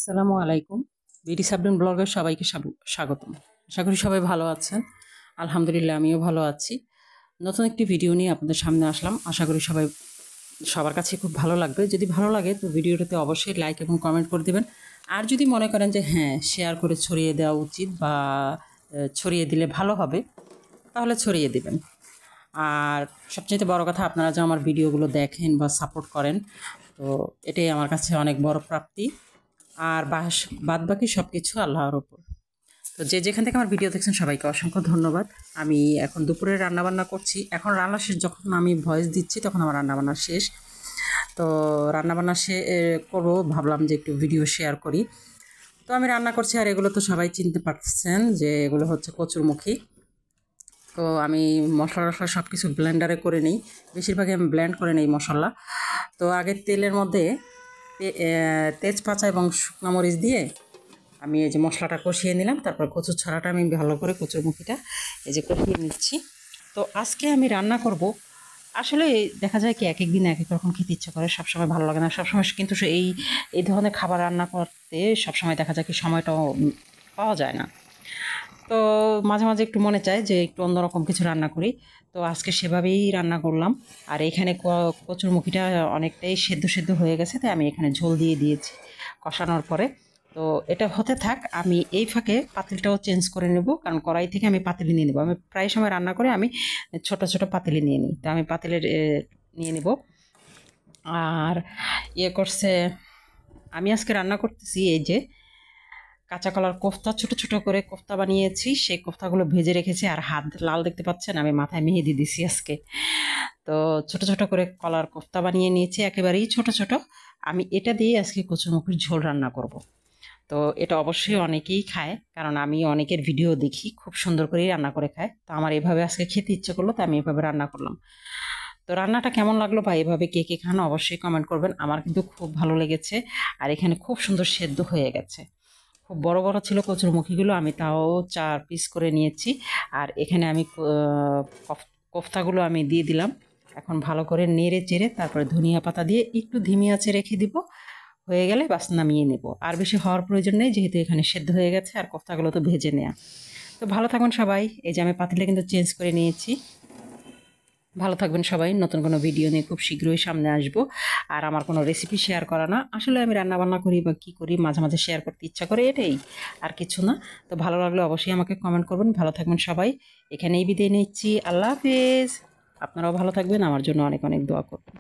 আসসালামু আলাইকুম। বিডি সাবরিন ব্লগের সবাইকে স্বাগতম। আশা করি সবাই ভালো আছেন। আলহামদুলিল্লাহ আমিও ভালো আছি। নতুন একটি ভিডিও নিয়ে আপনাদের সামনে আসলাম। আশা করি সবার কাছে খুব ভালো লাগবে। যদি ভালো লাগে তো ভিডিওটাতে অবশ্যই লাইক এবং কমেন্ট করে দিবেন। আর যদি মনে করেন যে হ্যাঁ শেয়ার করে ছড়িয়ে দেওয়া উচিত বা ছড়িয়ে দিলে ভালো হবে তাহলে ছড়িয়ে দিবেন। আর সবচেয়ে বড় কথা, আপনারা যে আমার ভিডিওগুলো দেখেন বা সাপোর্ট করেন, তো এটাই আমার কাছে অনেক বড় প্রাপ্তি। আর বাদ বাকি সব কিছু আল্লাহর ওপর। তো যে যেখান থেকে আমার ভিডিও দেখছেন সবাইকে অসংখ্য ধন্যবাদ। আমি এখন দুপুরে রান্নাবান্না করছি। এখন রান্না শেষ, যখন আমি ভয়েস দিচ্ছি তখন আমার রান্নাবান্না শেষ। তো রান্নাবান্না করবো, ভাবলাম যে একটু ভিডিও শেয়ার করি। তো আমি রান্না করছি, আর এগুলো তো সবাই চিনতে পারছেন যে এগুলো হচ্ছে কচুরমুখী। তো আমি মশলা টশলা সব কিছু ব্লেন্ডারে করে নিই, বেশিরভাগই আমি ব্লেন্ড করে নিই মশলা। তো আগে তেলের মধ্যে তেজপাতা এবং শুকনো মরিচ দিয়ে আমি এই যে মশলাটা কষিয়ে নিলাম। তারপর কচুর ছড়াটা আমি ভালো করে কচুরমুখীটা এই যে কষিয়ে নিচ্ছি। তো আজকে আমি রান্না করব, আসলে দেখা যায় কি এক এক দিন এক এক রকম খেতে ইচ্ছা করে, সবসময় ভালো লাগে না সবসময়, কিন্তু এই ধরনের খাবার রান্না করতে সবসময় দেখা যায় কি সময়টাও পাওয়া যায় না। তো মাঝে মাঝে একটু মনে চায় যে একটু অন্যরকম কিছু রান্না করি। তো আজকে সেভাবেই রান্না করলাম। আর এখানে কচুরমুখীটা অনেকটাই সেদ্ধ সেদ্ধ হয়ে গেছে, তাই আমি এখানে ঝোল দিয়ে দিয়েছি কষানোর পরে। তো এটা হতে থাক, আমি এই ফাঁকে পাতিলটাও চেঞ্জ করে নেব, কারণ কড়াই থেকে আমি পাতিলি নিয়ে নেব। আমি প্রায় সময় রান্না করে আমি ছোট ছোট পাতিলি নিয়ে নিই, তো আমি পাতিলের নিয়ে নেব। আর করছে, আমি আজকে রান্না করতেছি এই যে কাঁচা কলার কোফতা, ছোট ছোট করে কোফতা বানিয়েছি। সেই কোফতাগুলো ভেজে রেখেছি, আর হাত লাল দেখতে পাচ্ছেন, আমি মাথায় মেহেদি দিছি আজকে। তো ছোট ছোট করে কলার কোফতা বানিয়ে নিয়েছি, একেবারেই ছোট ছোট। আমি এটা দিয়ে আজকে কচুরমুখির ঝোল রান্না করব। তো এটা অবশ্যই অনেকেই খায়, কারণ আমি অনেকের ভিডিও দেখি খুব সুন্দর করেই রান্না করে খায়। তো আমার এভাবে আজকে খেতে ইচ্ছে করলো, তো আমি এভাবে রান্না করলাম। তো রান্নাটা কেমন লাগলো বা এভাবে কে কে খান অবশ্যই কমেন্ট করবেন। আমার কিন্তু খুব ভালো লেগেছে। আর এখানে খুব সুন্দর সেদ্ধ হয়ে গেছে। খুব বড় বড় ছিল কচুরমুখীগুলো, আমি তাও 4 পিস করে নিয়েছি। আর এখানে আমি কোফতাগুলো আমি দিয়ে দিলাম। এখন ভালো করে নেড়ে চেড়ে তারপরে ধনিয়া পাতা দিয়ে একটু ধিমি আঁচে রেখে দিব। হয়ে গেলে বাস নামিয়ে নেব। আর বেশি হওয়ার প্রয়োজন নেই, যেহেতু এখানে সেদ্ধ হয়ে গেছে আর কোফতাগুলো তো ভেজে নেওয়া। তো ভালো থাকবেন সবাই। এই যে আমি পাতিলটা কিন্তু চেঞ্জ করে নিয়েছি। ভালো থাকবেন সবাই। নতুন কোনো ভিডিও নিয়ে খুব শীঘ্রই সামনে আসব। আর আমার কোনো রেসিপি শেয়ার করা না, আসলে আমি রান্নাবান্না করি বা কী করি মাঝে মাঝে শেয়ার করতে ইচ্ছা করে, এটাই, আর কিছু না। তো ভালো লাগলে অবশ্যই আমাকে কমেন্ট করবেন। ভালো থাকবেন সবাই। এখানেই বিদায় নিচ্ছি। আল্লাহ হাফেজ। আপনারাও ভালো থাকবেন, আমার জন্য অনেক অনেক দোয়া করবেন।